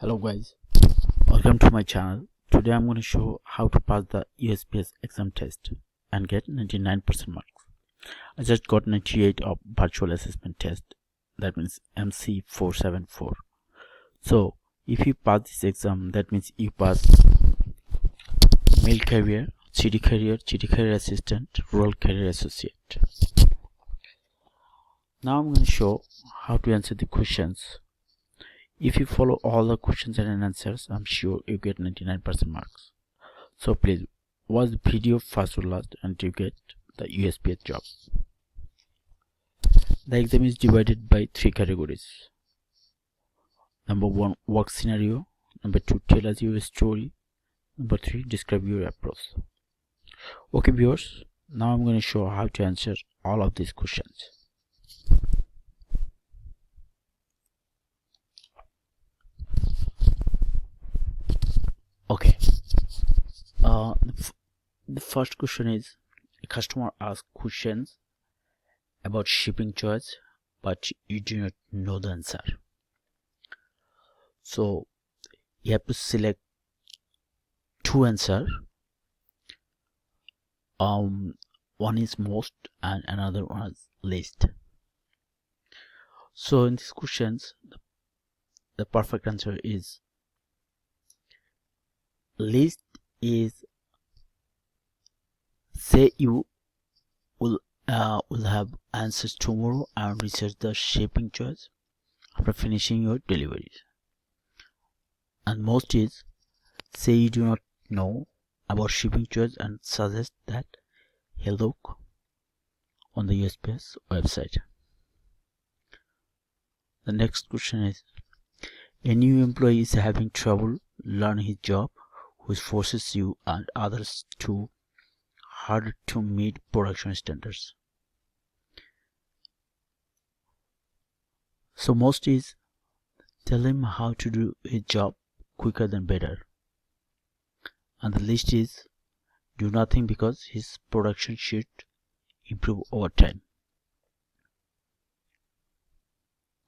Hello guys, welcome to my channel. Today I'm going to show how to pass the Usps exam test and get 99% marks. I just got 98 of virtual assessment test, that means MC474. So if you pass this exam, that means you pass male career, city career assistant, rural career associate. Now I'm going to show how to answer the questions. If you follow all the questions and answers, I'm sure you get 99% marks. So please watch the video first to last until you get the USPS job. The exam is divided by 3 categories. Number 1, work scenario. Number 2, tell us your story. Number 3, describe your approach. Okay viewers, now I'm going to show how to answer all of these questions. Okay, the first question is, a customer asks questions about shipping choice, but you do not know the answer. So you have to select 2 answers. One is most and another one is least. So in these questions, the perfect answer is least is, say you will have answers tomorrow and research the shipping choice after finishing your deliveries. And most is, say you do not know about shipping choice and suggest that you look on the USPS website. The next question is, a new employee is having trouble learning his job, which forces you and others to harder to meet production standards. So most is, tell him how to do his job quicker than better. And the least is, do nothing because his production should improve over time.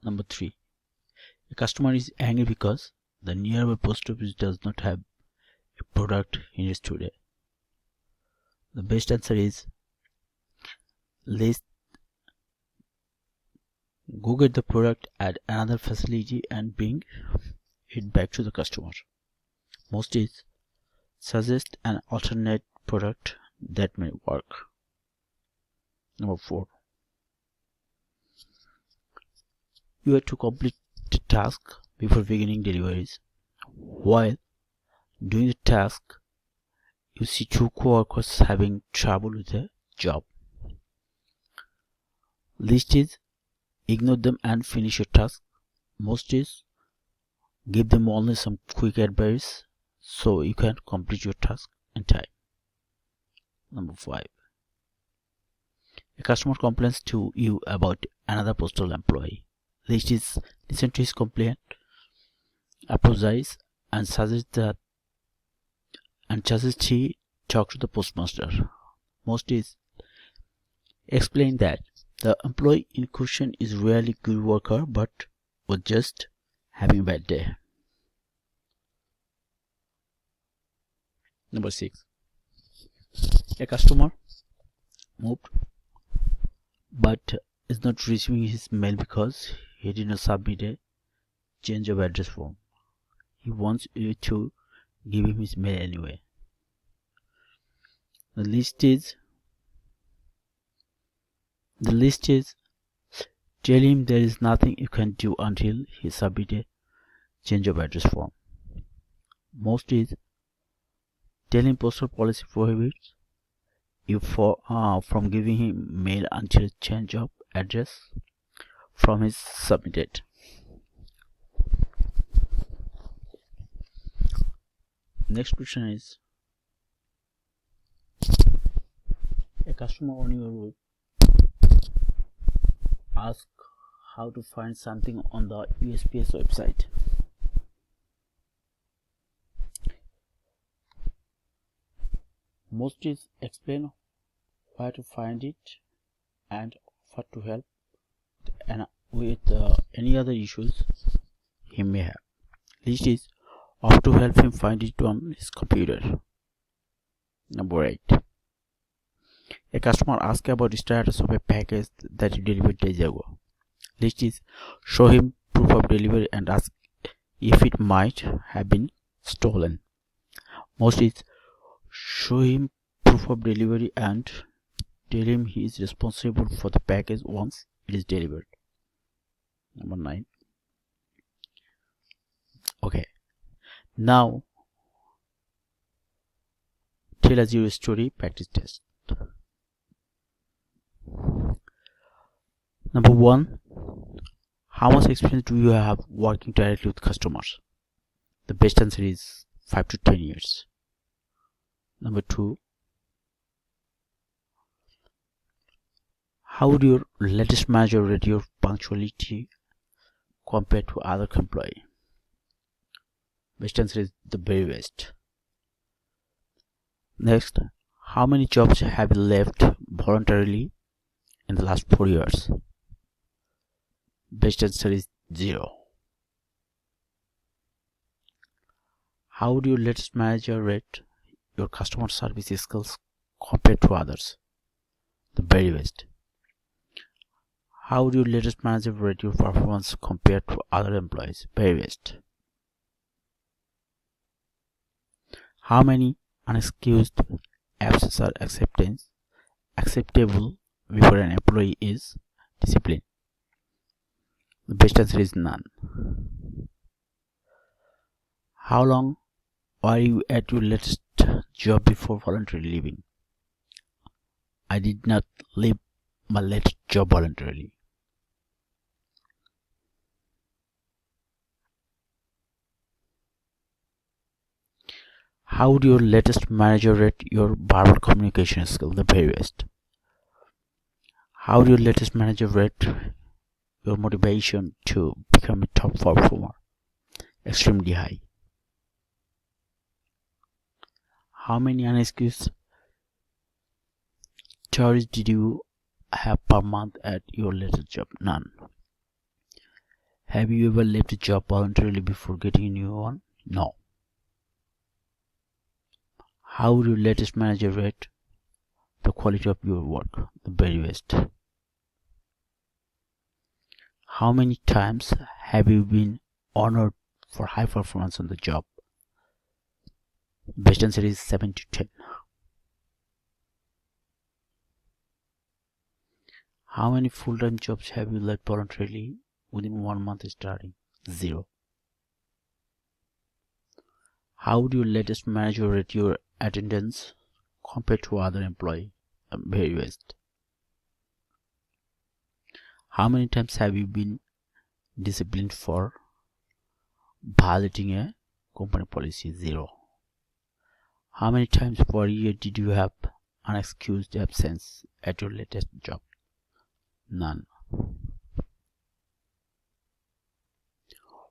Number 3, a customer is angry because the nearby post office does not have a product he needs today. The best answer is, least, go get the product at another facility and bring it back to the customer. Most is, suggest an alternate product that may work. Number 4, you have to complete the task before beginning deliveries. While doing the task, you see 2 co-workers having trouble with the job. Least is, ignore them and finish your task. Most is, give them only some quick advice so you can complete your task in time. Number 5, a customer complains to you about another postal employee. Least is, listen to his complaint, apologize, and suggest he talk to the postmaster. Most is, explain that the employee in question is really good worker but was just having a bad day. Number 6, a customer moved but is not receiving his mail because he did not submit a change of address form. He wants you to give him his mail anyway. The list is, tell him there is nothing you can do until he submit a change of address form. Most is, tell him postal policy prohibits you from giving him mail until change of address from his submitted. Next question is, a customer on your route asks how to find something on the USPS website. Most is, explain where to find it and offer to help with any other issues he may have. List is off to help him find it on his computer. Number 8. A customer asks about the status of a package that he delivered days ago. List is show him proof of delivery and ask if it might have been stolen. Most is show him proof of delivery and tell him he is responsible for the package once it is delivered. Number 9. Okay, now tell us your story practice test. Number 1. How much experience do you have working directly with customers? The best answer is 5 to 10 years. Number 2. How would your latest manager rate your punctuality compared to other employee? Best answer is the very best. Next, how many jobs have you left voluntarily in the last 4 years? Best answer is 0. How would your latest manager rate your customer service skills compared to others? The very best. How would your latest manager rate your performance compared to other employees? Very best. How many unexcused absences are acceptable before an employee is disciplined? The best answer is none. How long were you at your latest job before voluntarily leaving? I did not leave my latest job voluntarily. How would your latest manager rate your verbal communication skill? The very best. How would your latest manager rate your motivation to become a top performer? Extremely high. How many unexcused charges did you have per month at your latest job? None. Have you ever left a job voluntarily before getting a new one? No. How would your latest manager rate the quality of your work? The very best. How many times have you been honored for high performance on the job? Best answer is 7 to 10. How many full-time jobs have you left voluntarily within 1 month starting? 0. How would your latest manager rate your attendance compared to other employee? Very best. How many times have you been disciplined for violating a company policy? 0. How many times per year did you have unexcused absence at your latest job? None.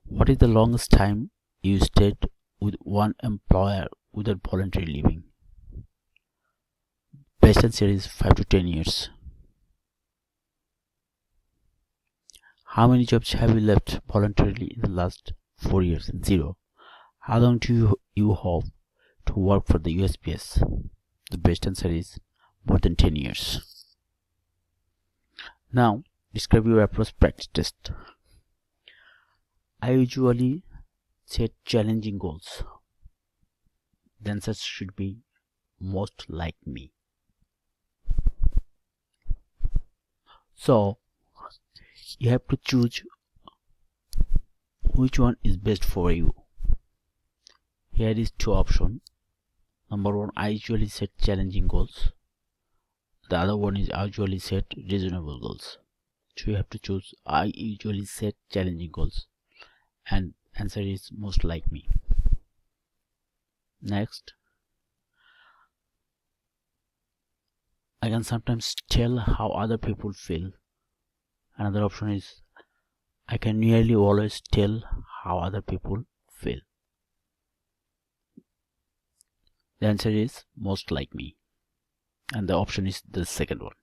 What is the longest time you stayed with one employer without voluntarily leaving? Best answer is 5 to 10 years. How many jobs have you left voluntarily in the last 4 years? 0. How long do you hope to work for the Usps? The best answer is more than 10 years. Now, describe your approach practice test. I usually set challenging goals. The answer should be most like me. So, you have to choose which one is best for you. Here is 2 options. Number 1, I usually set challenging goals. The other one is I usually set reasonable goals. So you have to choose I usually set challenging goals, and answer is most like me. Next, I can sometimes tell how other people feel. Another option is I can nearly always tell how other people feel. The answer is most like me, and the option is the second one.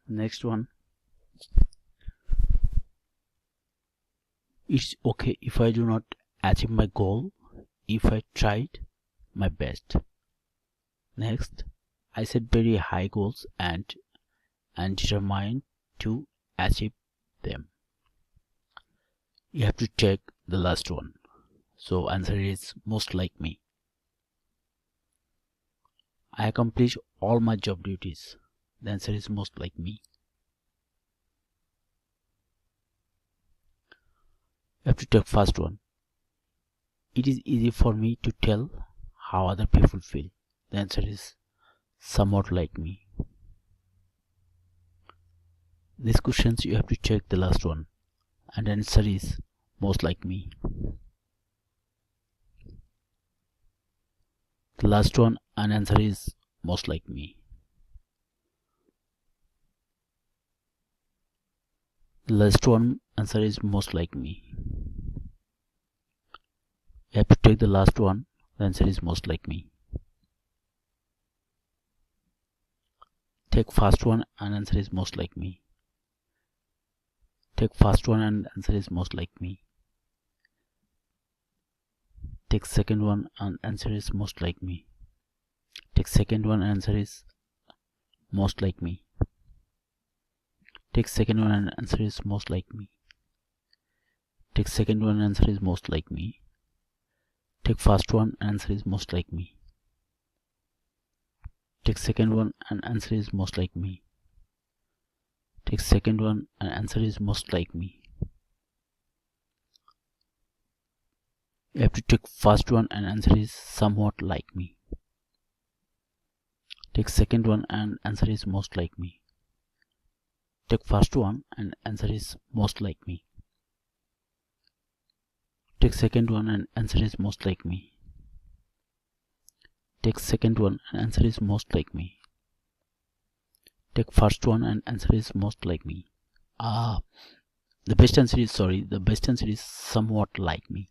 Next one, It's okay if I do not achieve my goal if I tried my best. Next, I set very high goals and determined to achieve them. You have to check the last one. So answer is most like me. I accomplish all my job duties. The answer is most like me. You have to take first one. It is easy for me to tell how other people feel. The answer is somewhat like me. These questions you have to check the last one, and the answer is most like me. The last one and answer is most like me. The last one answer is most like me. You have to take the last one. The answer is most like me. Take first one and answer is most like me. Take first one and answer is most like me. Take second one and answer is most like me. Take second one and answer is most like me. Take second one and answer is most like me. Take second one and answer is most like me. Take first one and answer is most like me. Take second one and answer is most like me. Take second one and answer is most like me. You have to take first one and answer is somewhat like me. Take second one and answer is most like me. Take first one and answer is most like me. Take second one and answer is most like me. Take second one and answer is most like me. Take first one and answer is most like me. The best answer is somewhat like me.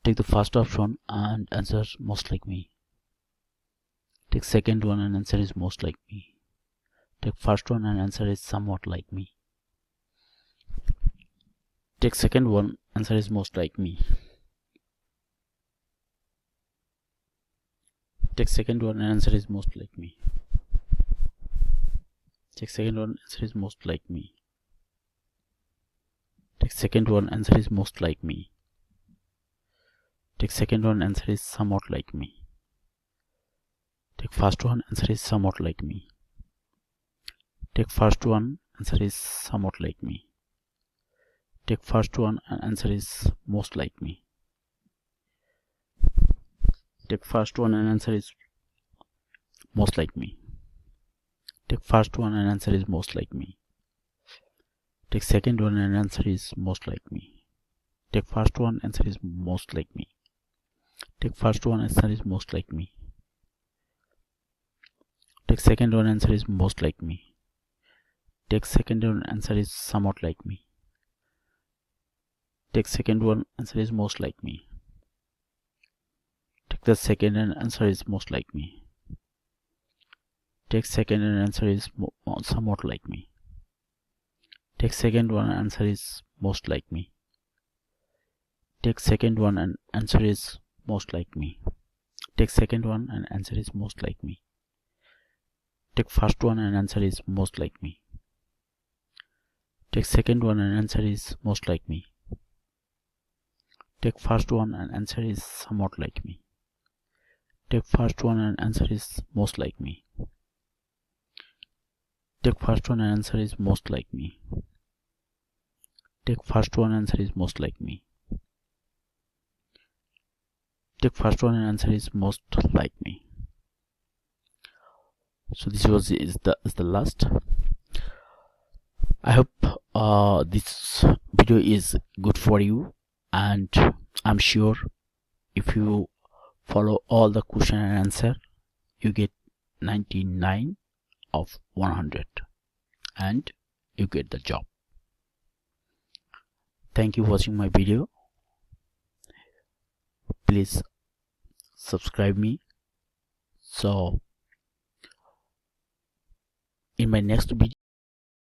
Take the first option and answer most like me. Take second one and answer is most like me. Take first one and answer is somewhat like me. Take second one, answer is most like me. Take second one and answer is most like me. Take second one, answer is most like me. Take second one, answer is most like me. Take second one, answer is somewhat like me. Take first one, answer is somewhat like me. Take first one, answer is somewhat like me. Take first one and answer is most like me. Take first one and answer is most like me. Take first one and answer is most like me. Take second one and answer is most like me. Take first one, answer is most like me. Take first one, answer is most like me. Take second one, answer is most like me. Take second one, answer is somewhat like me. Take second one, answer is most like me. Take the second and answer is most like me. Take second and answer is somewhat like me. Take second one, answer is most like me. Take second one and answer is most like me. Take second one and answer is most like me. Take first one and answer is most like me. Take second one and answer is most like me. Take first one and answer is somewhat like me. Take first one and answer is most like me. Take first one and answer is most like me. Take first one and answer is most like me. Take first one and answer is most like me. So this is the last. I hope this video is good for you, and I'm sure if you follow all the question and answer, you get 99 of 100 and you get the job. Thank you for watching my video. Please subscribe me, so in my next video